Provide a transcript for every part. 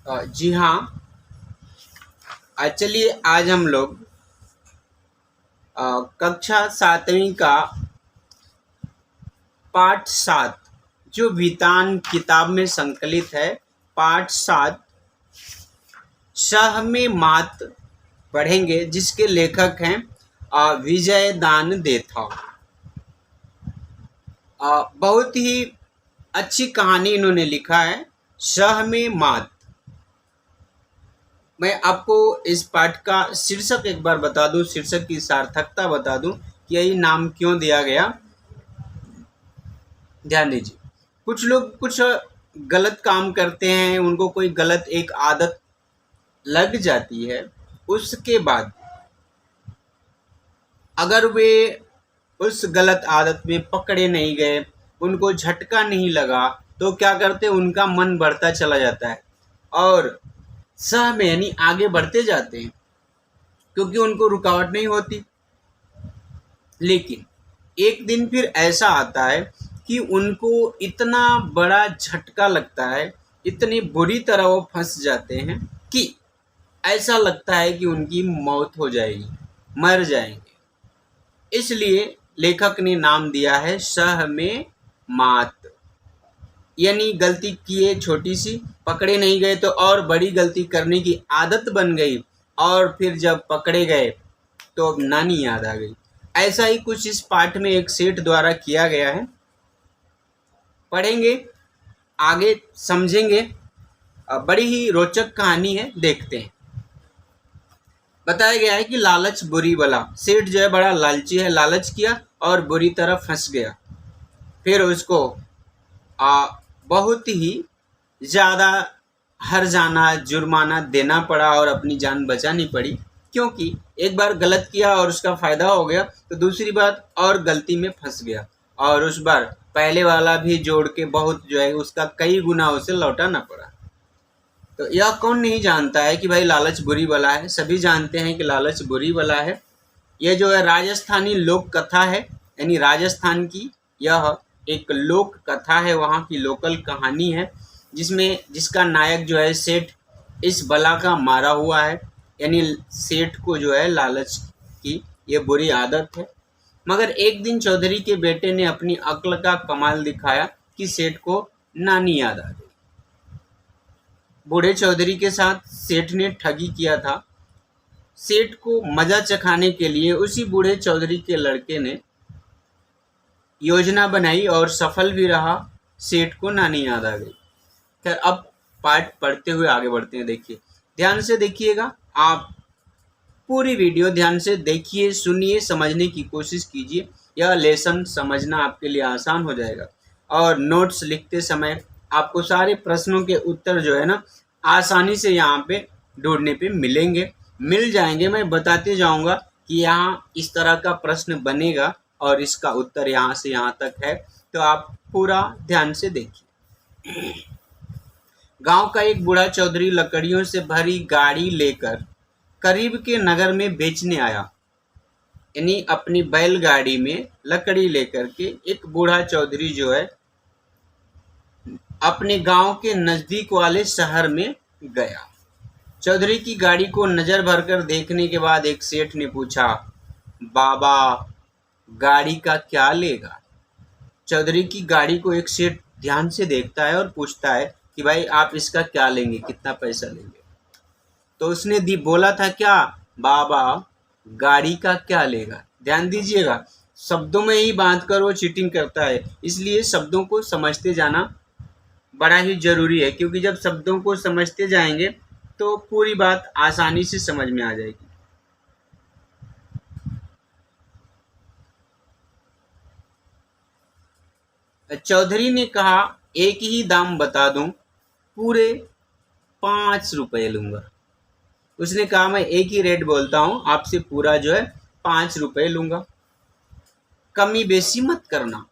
जी हाँ। चलिए आज हम लोग कक्षा 7वीं का पाठ 7 जो वितान किताब में संकलित है, पाठ 7 सह में मात पढ़ेंगे, जिसके लेखक हैं विजय दान देथा। बहुत ही अच्छी कहानी इन्होंने लिखा है, सह में मात। मैं आपको इस पाठ का शीर्षक एक बार बता दूं, शीर्षक की सार्थकता बता दूं कि यही नाम क्यों दिया गया। ध्यान दीजिए, कुछ लोग कुछ गलत काम करते हैं, उनको कोई गलत एक आदत लग जाती है, उसके बाद अगर वे उस गलत आदत में पकड़े नहीं गए, उनको झटका नहीं लगा, तो क्या करते, उनका मन बढ़ता चला जाता है और सह में यानी आगे बढ़ते जाते हैं, क्योंकि उनको रुकावट नहीं होती। लेकिन एक दिन फिर ऐसा आता है कि उनको इतना बड़ा झटका लगता है, इतनी बुरी तरह वो फंस जाते हैं कि ऐसा लगता है कि उनकी मौत हो जाएगी, मर जाएंगे। इसलिए लेखक ने नाम दिया है सह में मात। यानी गलती किए छोटी सी, पकड़े नहीं गए तो और बड़ी गलती करने की आदत बन गई, और फिर जब पकड़े गए तो अब नानी याद आ गई। ऐसा ही कुछ इस पाठ में एक सेठ द्वारा किया गया है। पढ़ेंगे, आगे समझेंगे। बड़ी ही रोचक कहानी है, देखते हैं। बताया गया है कि लालच बुरी बला। सेठ जो है बड़ा लालची है, लालच किया और बुरी तरह फंस गया। फिर उसको बहुत ही ज़्यादा हर्जाना, जुर्माना देना पड़ा और अपनी जान बचानी पड़ी, क्योंकि एक बार गलत किया और उसका फ़ायदा हो गया, तो दूसरी बात और गलती में फंस गया, और उस बार पहले वाला भी जोड़ के बहुत जो है उसका कई गुना उसे लौटाना पड़ा। तो यह कौन नहीं जानता है कि भाई लालच बुरी बला है। सभी जानते हैं कि लालच बुरी बला है। यह जो है राजस्थानी लोक कथा है, यानी राजस्थान की यह एक लोक कथा है, वहाँ की लोकल कहानी है, जिसका नायक जो है सेठ इस बला का मारा हुआ है। यानी सेठ को जो है लालच की ये बुरी आदत है। मगर एक दिन चौधरी के बेटे ने अपनी अक्ल का कमाल दिखाया कि सेठ को नानी याद आ गई। बूढ़े चौधरी के साथ सेठ ने ठगी किया था। सेठ को मजा चखाने के लिए उसी बूढ़े चौधरी के लड़के ने योजना बनाई और सफल भी रहा। सेठ को नानी याद आ गई। खैर, अब पाठ पढ़ते हुए आगे बढ़ते हैं। देखिए, ध्यान से देखिएगा, आप पूरी वीडियो ध्यान से देखिए, सुनिए, समझने की कोशिश कीजिए। यह लेसन समझना आपके लिए आसान हो जाएगा, और नोट्स लिखते समय आपको सारे प्रश्नों के उत्तर जो है ना आसानी से यहाँ पे ढूंढने पे मिल जाएंगे। मैं बताते जाऊँगा कि यहाँ इस तरह का प्रश्न बनेगा और इसका उत्तर यहाँ से यहाँ तक है, तो आप पूरा ध्यान से देखिए। गांव का एक बूढ़ा चौधरी लकड़ियों से भरी गाड़ी लेकर करीब के नगर में बेचने आया। यानी अपनी बैलगाड़ी में लकड़ी लेकर के एक बूढ़ा चौधरी जो है अपने गांव के नजदीक वाले शहर में गया। चौधरी की गाड़ी को नजर भरकर देखने के बाद एक सेठ ने पूछा, बाबा गाड़ी का क्या लेगा? चौधरी की गाड़ी को एक सेठ ध्यान से देखता है और पूछता है कि भाई आप इसका क्या लेंगे, कितना पैसा लेंगे? तो उसने बोला था क्या, बाबा गाड़ी का क्या लेगा? ध्यान दीजिएगा, शब्दों में ही बात कर वो चीटिंग करता है, इसलिए शब्दों को समझते जाना बड़ा ही जरूरी है, क्योंकि जब शब्दों को समझते जाएंगे तो पूरी बात आसानी से समझ में आ जाएगी। चौधरी ने कहा, एक ही दाम बता दूं, पूरे 5 रुपए लूंगा। उसने कहा, मैं एक ही रेट बोलता हूं, आपसे पूरा जो है 5 रुपए लूंगा, कमी बेसी मत करना।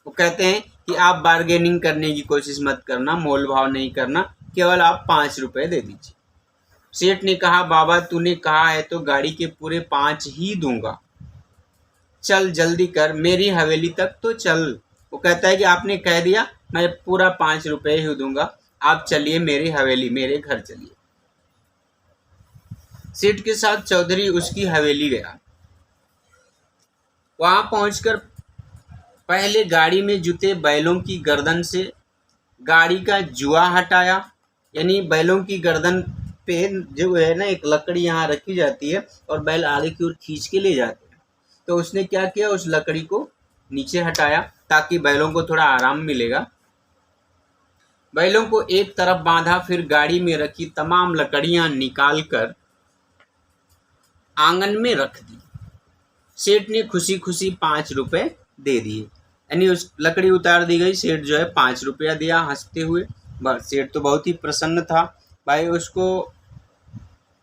वो कहते हैं कि आप बार्गेनिंग करने की कोशिश मत करना, मोल भाव नहीं करना, केवल आप 5 रुपए दे दीजिए। सेठ ने कहा, बाबा तूने कहा है तो गाड़ी के पूरे 5 ही दूंगा, चल जल्दी कर, मेरी हवेली तक तो चल। वो कहता है कि आपने कह दिया, मैं पूरा 5 रुपए ही दूंगा, आप चलिए मेरी हवेली, मेरे घर चलिए। सेठ के साथ चौधरी उसकी हवेली गया। वहां पहुंचकर पहले गाड़ी में जुते बैलों की गर्दन से गाड़ी का जुआ हटाया। यानी बैलों की गर्दन पे जो है ना, एक लकड़ी यहाँ रखी जाती है और बैल आगे की ओर खींच के ले जाते हैं। तो उसने क्या किया, उस लकड़ी को नीचे हटाया ताकि बैलों को थोड़ा आराम मिलेगा। बैलों को एक तरफ बांधा, फिर गाड़ी में रखी तमाम लकड़ियां निकाल कर आंगन में रख दी। सेठ ने खुशी खुशी 5 रुपए दे दिए। यानी उस लकड़ी उतार दी गई, सेठ जो है 5 रुपया दिया हंसते हुए। बस सेठ तो बहुत ही प्रसन्न था भाई, उसको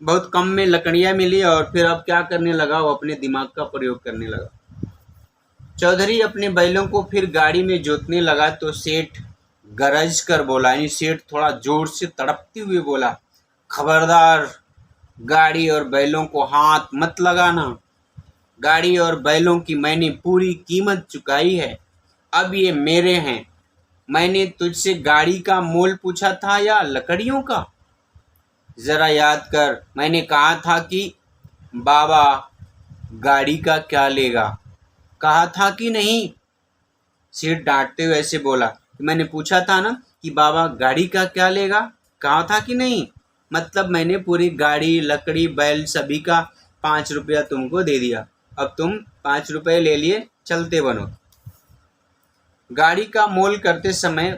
बहुत कम में लकड़ियां मिली और फिर अब क्या करने लगा, वो अपने दिमाग का प्रयोग करने लगा। चौधरी अपने बैलों को फिर गाड़ी में जोतने लगा तो सेठ गरज कर बोला, यानी सेठ थोड़ा जोर से तड़पते हुए बोला, खबरदार, गाड़ी और बैलों को हाथ मत लगाना। गाड़ी और बैलों की मैंने पूरी कीमत चुकाई है, अब ये मेरे हैं। मैंने तुझसे गाड़ी का मोल पूछा था या लकड़ियों का? जरा याद कर, मैंने कहा था कि बाबा गाड़ी का क्या लेगा, कहा था कि नहीं? सेठ डांटते हुए ऐसे बोला कि मैंने पूछा था ना कि बाबा गाड़ी का क्या लेगा, कहा था कि नहीं? मतलब मैंने पूरी गाड़ी, लकड़ी, बैल सभी का 5 रुपया तुमको दे दिया, अब तुम 5 रुपये ले लिए, चलते बनो। गाड़ी का मोल करते समय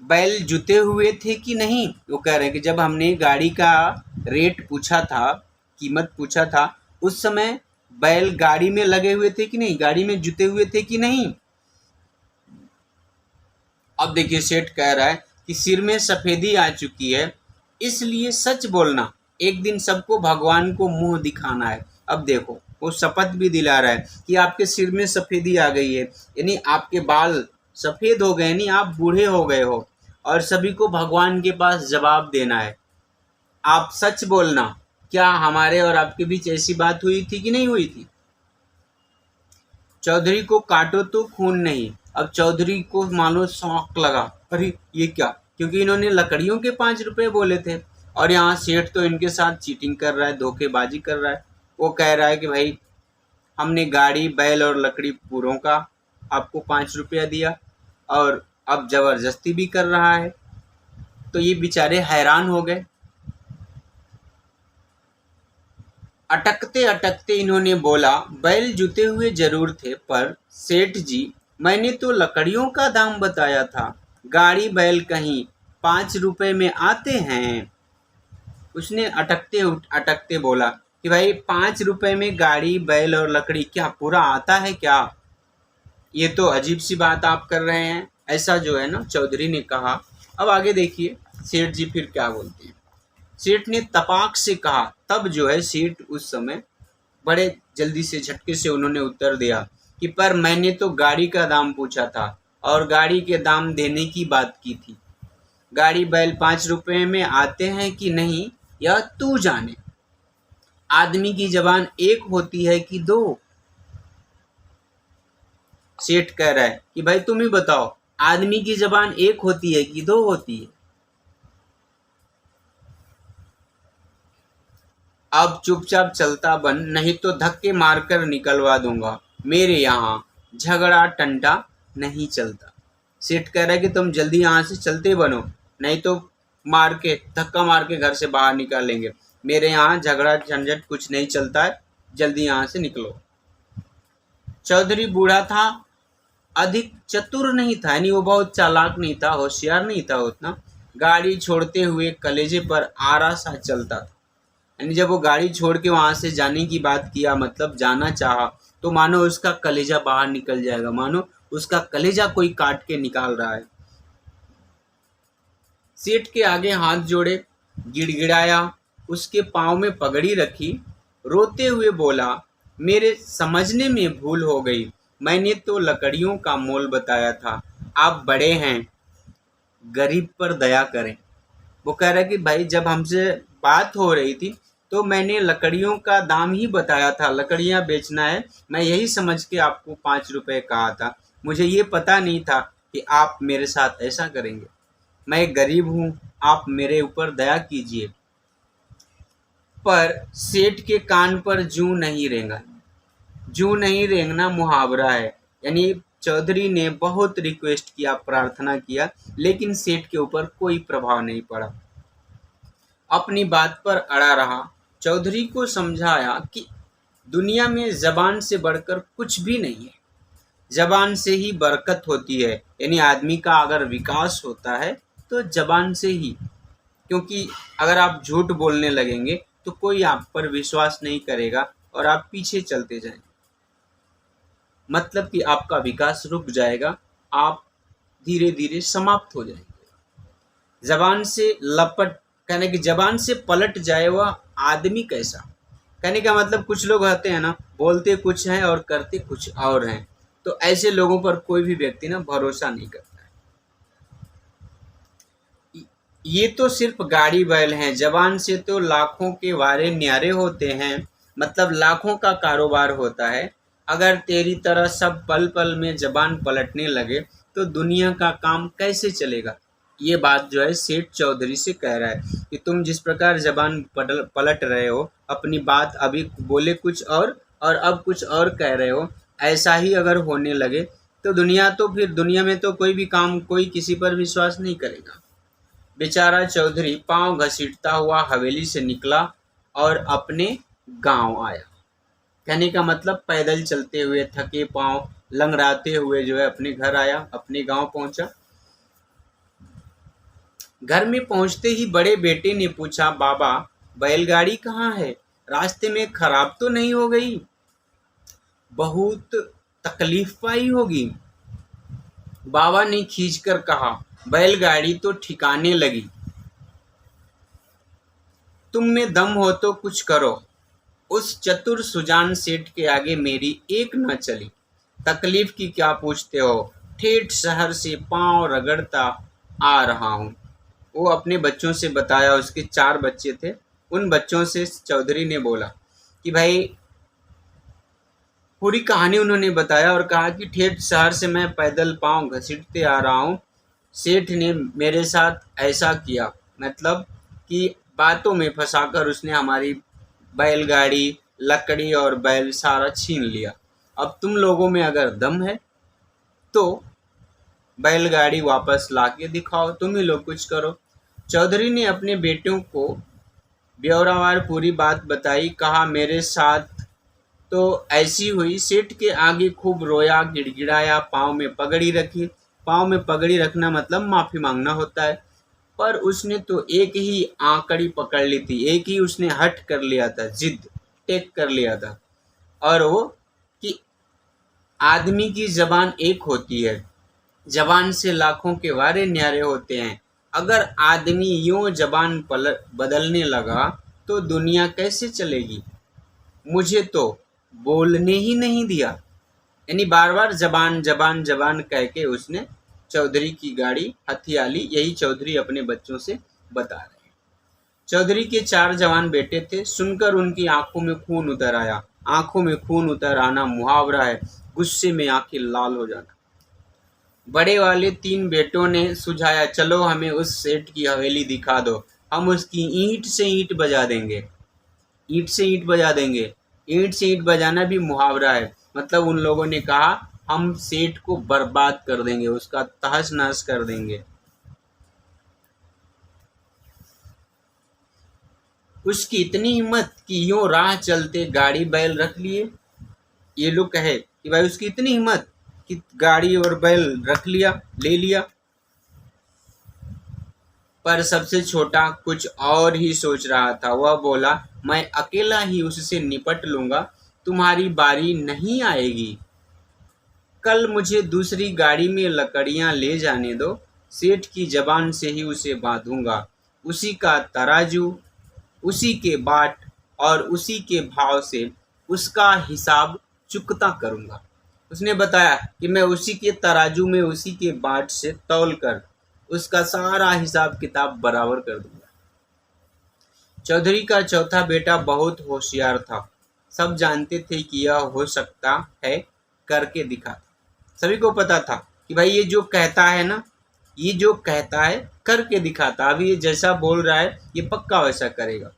बैल जुते हुए थे कि नहीं? वो कह रहे हैं कि जब हमने गाड़ी का रेट पूछा था, कीमत पूछा था, उस समय बैल गाड़ी में लगे हुए थे कि नहीं, गाड़ी में जुते हुए थे कि नहीं? अब देखिए सेठ कह रहा है कि सिर में सफेदी आ चुकी है, इसलिए सच बोलना, एक दिन सबको भगवान को मुंह दिखाना है। अब देखो वो शपथ भी दिला रहा है कि आपके सिर में सफेदी आ गई है, यानी आपके बाल सफेद हो गए, यानी आप बूढ़े हो गए हो और सभी को भगवान के पास जवाब देना है। आप सच बोलना, क्या हमारे और आपके बीच ऐसी बात हुई थी कि नहीं हुई थी? चौधरी को काटो तो खून नहीं। अब चौधरी को मानो शौक लगा, अरे ये क्या, क्योंकि इन्होंने लकड़ियों के 5 रुपए बोले थे और यहाँ सेठ तो इनके साथ चीटिंग कर रहा है, धोखेबाजी कर रहा है। वो कह रहा है कि भाई हमने गाड़ी, बैल और लकड़ी पूरों का आपको 5 रुपया दिया और अब जबरदस्ती भी कर रहा है। तो ये बेचारे हैरान हो गए। अटकते अटकते इन्होंने बोला, बैल जुते हुए जरूर थे, पर सेठ जी मैंने तो लकड़ियों का दाम बताया था, गाड़ी बैल कहीं 5 रुपए में आते हैं। उसने अटकते अटकते बोला कि भाई 5 रुपए में गाड़ी, बैल और लकड़ी क्या पूरा आता है क्या? ये तो अजीब सी बात आप कर रहे हैं, ऐसा जो है ना चौधरी ने कहा। अब आगे देखिए सेठ जी फिर क्या बोलते हैं। सेठ ने तपाक से कहा, तब जो है सेठ उस समय बड़े जल्दी से झटके से उन्होंने उत्तर दिया कि पर मैंने तो गाड़ी का दाम पूछा था और गाड़ी के दाम देने की बात की थी। गाड़ी बैल 5 रुपए में आते हैं कि नहीं यह तू जाने। आदमी की जबान एक होती है कि दो? सेठ कह रहा है कि भाई तुम ही बताओ, आदमी की जबान एक होती है कि दो होती है? अब चुपचाप चलता बन, नहीं तो धक्के मारकर निकलवा दूंगा। मेरे यहाँ झगड़ा टंटा नहीं चलता। सेठ कह रहा है कि तुम जल्दी यहाँ से चलते बनो, नहीं तो धक्का मार के घर से बाहर निकालेंगे। मेरे यहाँ झगड़ा झंझट कुछ नहीं चलता है, जल्दी यहाँ से निकलो। चौधरी बूढ़ा था, अधिक चतुर नहीं था, यानी वो बहुत चालाक नहीं था, होशियार नहीं था उतना। गाड़ी छोड़ते हुए कलेजे पर आरा सा चलता था, यानी जब वो गाड़ी छोड़ के वहां से जाने की बात किया, मतलब जाना चाहा, तो मानो उसका कलेजा बाहर निकल जाएगा, मानो उसका कलेजा कोई काट के निकाल रहा है। सेठ के आगे हाथ जोड़े, गिड़गिड़ाया, उसके पाँव में पगड़ी रखी, रोते हुए बोला, मेरे समझने में भूल हो गई, मैंने तो लकड़ियों का मोल बताया था, आप बड़े हैं, गरीब पर दया करें। वो कह रहा है कि भाई जब हमसे बात हो रही थी तो मैंने लकड़ियों का दाम ही बताया था, लकड़ियां बेचना है, मैं यही समझ के आपको 5 रुपए कहा था, मुझे ये पता नहीं था कि आप मेरे साथ ऐसा करेंगे। मैं गरीब हूँ, आप मेरे ऊपर दया कीजिए। पर सेठ के कान पर जूं नहीं रेंगा। जूं नहीं रेंगना मुहावरा है, यानी चौधरी ने बहुत रिक्वेस्ट किया, प्रार्थना किया, लेकिन सेठ के ऊपर कोई प्रभाव नहीं पड़ा। अपनी बात पर अड़ा रहा। चौधरी को समझाया कि दुनिया में जबान से बढ़कर कुछ भी नहीं है। जबान से ही बरकत होती है, यानी आदमी का अगर विकास होता है तो जबान से ही। क्योंकि अगर आप झूठ बोलने लगेंगे तो कोई आप पर विश्वास नहीं करेगा और आप पीछे चलते जाएंगे, मतलब कि आपका विकास रुक जाएगा, आप धीरे धीरे समाप्त हो जाएंगे। जबान से लपट, कहने की जबान से पलट जाए वह आदमी कैसा। कहने का मतलब कुछ लोग होते हैं ना, बोलते कुछ हैं और करते कुछ और हैं, तो ऐसे लोगों पर कोई भी व्यक्ति ना भरोसा नहीं करता है। ये तो सिर्फ गाड़ी बैल हैं, जबान से तो लाखों के वारे न्यारे होते हैं, मतलब लाखों का कारोबार होता है। अगर तेरी तरह सब पल पल में जबान पलटने लगे तो दुनिया का काम कैसे चलेगा। ये बात जो है सेठ चौधरी से कह रहा है कि तुम जिस प्रकार जबान पलट रहे हो, अपनी बात अभी बोले कुछ और अब कुछ और कह रहे हो, ऐसा ही अगर होने लगे तो फिर दुनिया में तो कोई भी काम, कोई किसी पर विश्वास नहीं करेगा। बेचारा चौधरी पांव घसीटता हुआ हवेली से निकला और अपने गांव आया। कहने का मतलब पैदल चलते हुए, थके पांव, लंगड़ाते हुए जो है अपने घर आया, अपने गांव पहुंचा। घर में पहुंचते ही बड़े बेटे ने पूछा, बाबा बैलगाड़ी कहाँ है, रास्ते में खराब तो नहीं हो गई? बहुत तकलीफ पाई होगी। बाबा ने खींचकर कहा, बैलगाड़ी तो ठिकाने लगी, तुम में दम हो तो कुछ करो। उस चतुर सुजान सेठ के आगे मेरी एक न चली। तकलीफ की क्या पूछते हो, ठेठ शहर से पांव रगड़ता आ रहा हूँ। वो अपने बच्चों से बताया, उसके 4 बच्चे थे, उन बच्चों से चौधरी ने बोला कि भाई पूरी कहानी उन्होंने बताया और कहा कि ठेठ शहर से मैं पैदल पांव घसीटते आ रहा हूँ, सेठ ने मेरे साथ ऐसा किया, मतलब कि बातों में फंसाकर उसने हमारी बैलगाड़ी, लकड़ी और बैल सारा छीन लिया। अब तुम लोगों में अगर दम है तो बैलगाड़ी वापस लाके दिखाओ, तुम ही लोग कुछ करो। चौधरी ने अपने बेटों को ब्यौरावार पूरी बात बताई। कहा, मेरे साथ तो ऐसी हुई, सेठ के आगे खूब रोया, गिड़गिड़ाया, पाँव में पगड़ी रखी। पाँव में पगड़ी रखना मतलब माफ़ी मांगना होता है। पर उसने तो एक ही आंकड़ी पकड़ ली थी, एक ही उसने हट कर लिया था, जिद टेक कर लिया था, और वो कि आदमी की जबान एक होती है, जबान से लाखों के वारे न्यारे होते हैं। अगर आदमी यूं जबान बदलने लगा तो दुनिया कैसे चलेगी। मुझे तो बोलने ही नहीं दिया, यानी बार बार जबान जबान जबान कह के उसने चौधरी की गाड़ी हथिया ली। यही चौधरी अपने बच्चों से बता रहे हैं। चौधरी के 4 जवान बेटे थे, सुनकर उनकी आंखों में खून उतर आया। आंखों में खून उतर आना मुहावरा है, गुस्से में आंखें लाल हो जाना। बड़े वाले 3 बेटों ने सुझाया, चलो हमें उस सेठ की हवेली दिखा दो, हम उसकी ईंट से ईंट बजा देंगे। ईंट से ईंट बजा देंगे, ईंट से ईंट बजाना भी मुहावरा है, मतलब उन लोगों ने कहा हम सेठ को बर्बाद कर देंगे, उसका तहस नहस कर देंगे। उसकी इतनी हिम्मत कि यूं राह चलते गाड़ी बैल रख लिए। ये लोग कहे कि भाई उसकी इतनी हिम्मत कि गाड़ी और बैल रख लिया, ले लिया। पर सबसे छोटा कुछ और ही सोच रहा था। वह बोला, मैं अकेला ही उससे निपट लूंगा, तुम्हारी बारी नहीं आएगी। कल मुझे दूसरी गाड़ी में लकड़ियां ले जाने दो, सेठ की जबान से ही उसे बांधूंगा। उसी का तराजू, उसी के बाट और उसी के भाव से उसका हिसाब चुकता करूंगा। उसने बताया कि मैं उसी के तराजू में, उसी के बाट से तौल कर उसका सारा हिसाब किताब बराबर कर दूंगा। चौधरी का चौथा बेटा बहुत होशियार था। सब जानते थे कि यह हो सकता है करके दिखाता। सभी को पता था कि भाई ये जो कहता है ना, ये जो कहता है करके दिखाता, अभी ये जैसा बोल रहा है ये पक्का वैसा करेगा।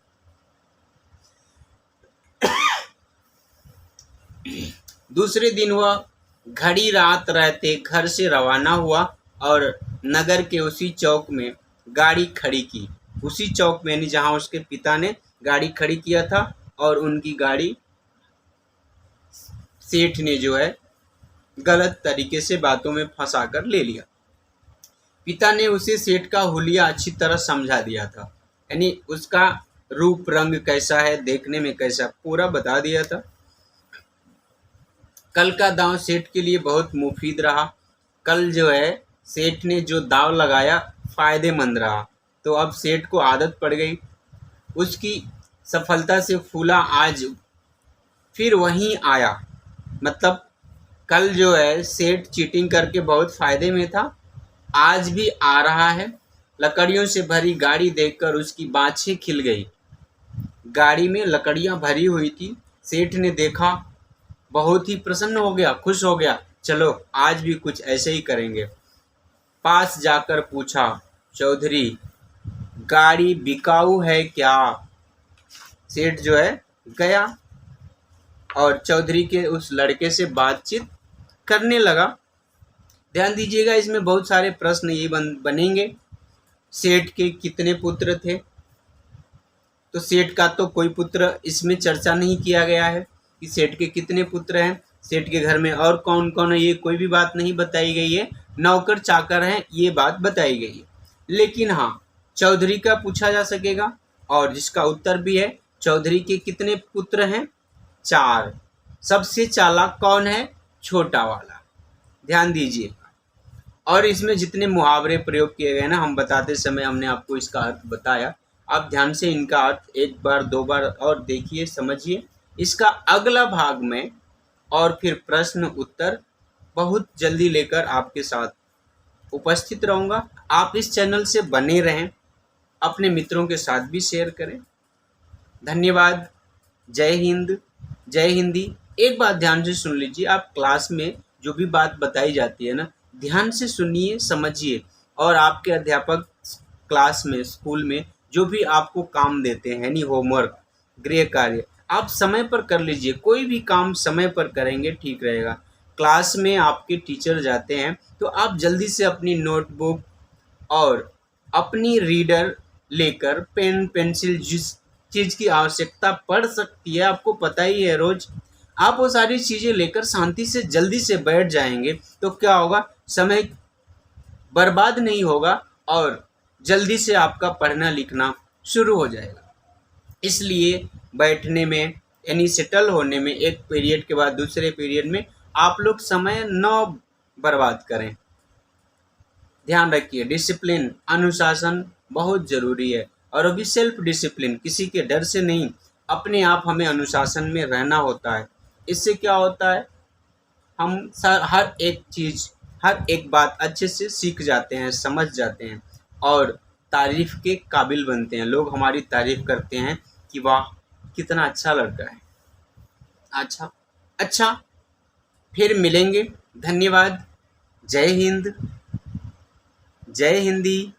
दूसरे दिन वह घड़ी रात रहते घर से रवाना हुआ और नगर के उसी चौक में गाड़ी खड़ी की। उसी चौक में यानी जहाँ उसके पिता ने गाड़ी खड़ी किया था, और उनकी गाड़ी सेठ ने जो है गलत तरीके से बातों में फंसा कर ले लिया। पिता ने उसे सेठ का हुलिया अच्छी तरह समझा दिया था, यानी उसका रूप रंग कैसा है, देखने में कैसा, पूरा बता दिया था। कल का दांव सेठ के लिए बहुत मुफीद रहा। कल जो है सेठ ने जो दांव लगाया फायदेमंद रहा, तो अब सेठ को आदत पड़ गई। उसकी सफलता से फूला आज फिर वहीं आया। मतलब कल जो है सेठ चीटिंग करके बहुत फायदे में था, आज भी आ रहा है। लकड़ियों से भरी गाड़ी देखकर उसकी बाछें खिल गई। गाड़ी में लकड़ियां भरी हुई थी। सेठ ने देखा, बहुत ही प्रसन्न हो गया, खुश हो गया। चलो आज भी कुछ ऐसे ही करेंगे। पास जाकर पूछा, चौधरी गाड़ी बिकाऊ है क्या? सेठ जो है गया और चौधरी के उस लड़के से बातचीत करने लगा। ध्यान दीजिएगा, इसमें बहुत सारे प्रश्न ये बनेंगे। सेठ के कितने पुत्र थे? तो सेठ का तो कोई पुत्र इसमें चर्चा नहीं किया गया है कि सेठ के कितने पुत्र हैं। सेठ के घर में और कौन कौन है ये कोई भी बात नहीं बताई गई है। नौकर चाकर हैं ये बात बताई गई है। लेकिन हाँ, चौधरी का पूछा जा सकेगा, और जिसका उत्तर भी है चौधरी के कितने पुत्र हैं? 4। सबसे चालाक कौन है? छोटा वाला। ध्यान दीजिए। और इसमें जितने मुहावरे प्रयोग किए गए ना, हम बताते समय हमने आपको इसका अर्थ बताया। आप ध्यान से इनका अर्थ एक बार दो बार और देखिए, समझिए। इसका अगला भाग में और फिर प्रश्न उत्तर बहुत जल्दी लेकर आपके साथ उपस्थित रहूँगा। आप इस चैनल से बने रहें, अपने मित्रों के साथ भी शेयर करें। धन्यवाद। जय हिंद, जय हिंदी। एक बात ध्यान से सुन लीजिए, आप क्लास में जो भी बात बताई जाती है ना, ध्यान से सुनिए, समझिए। और आपके अध्यापक क्लास में, स्कूल में जो भी आपको काम देते हैं, यानी होमवर्क, गृह कार्य, आप समय पर कर लीजिए। कोई भी काम समय पर करेंगे ठीक रहेगा। क्लास में आपके टीचर जाते हैं तो आप जल्दी से अपनी नोटबुक और अपनी रीडर लेकर, पेन पेंसिल, जिस चीज़ की आवश्यकता पड़ सकती है आपको पता ही है रोज, आप वो सारी चीज़ें लेकर शांति से जल्दी से बैठ जाएंगे तो क्या होगा, समय बर्बाद नहीं होगा और जल्दी से आपका पढ़ना लिखना शुरू हो जाएगा। इसलिए बैठने में, यानी सेटल होने में, एक पीरियड के बाद दूसरे पीरियड में आप लोग समय न बर्बाद करें। ध्यान रखिए, डिसिप्लिन, अनुशासन बहुत ज़रूरी है। और अभी सेल्फ डिसिप्लिन, किसी के डर से नहीं, अपने आप हमें अनुशासन में रहना होता है। इससे क्या होता है, हम हर एक चीज़, हर एक बात अच्छे से सीख जाते हैं, समझ जाते हैं और तारीफ़ के काबिल बनते हैं। लोग हमारी तारीफ़ करते हैं कि वाह कितना अच्छा लड़का है। अच्छा, फिर मिलेंगे। धन्यवाद। जय हिंद, जय हिंदी।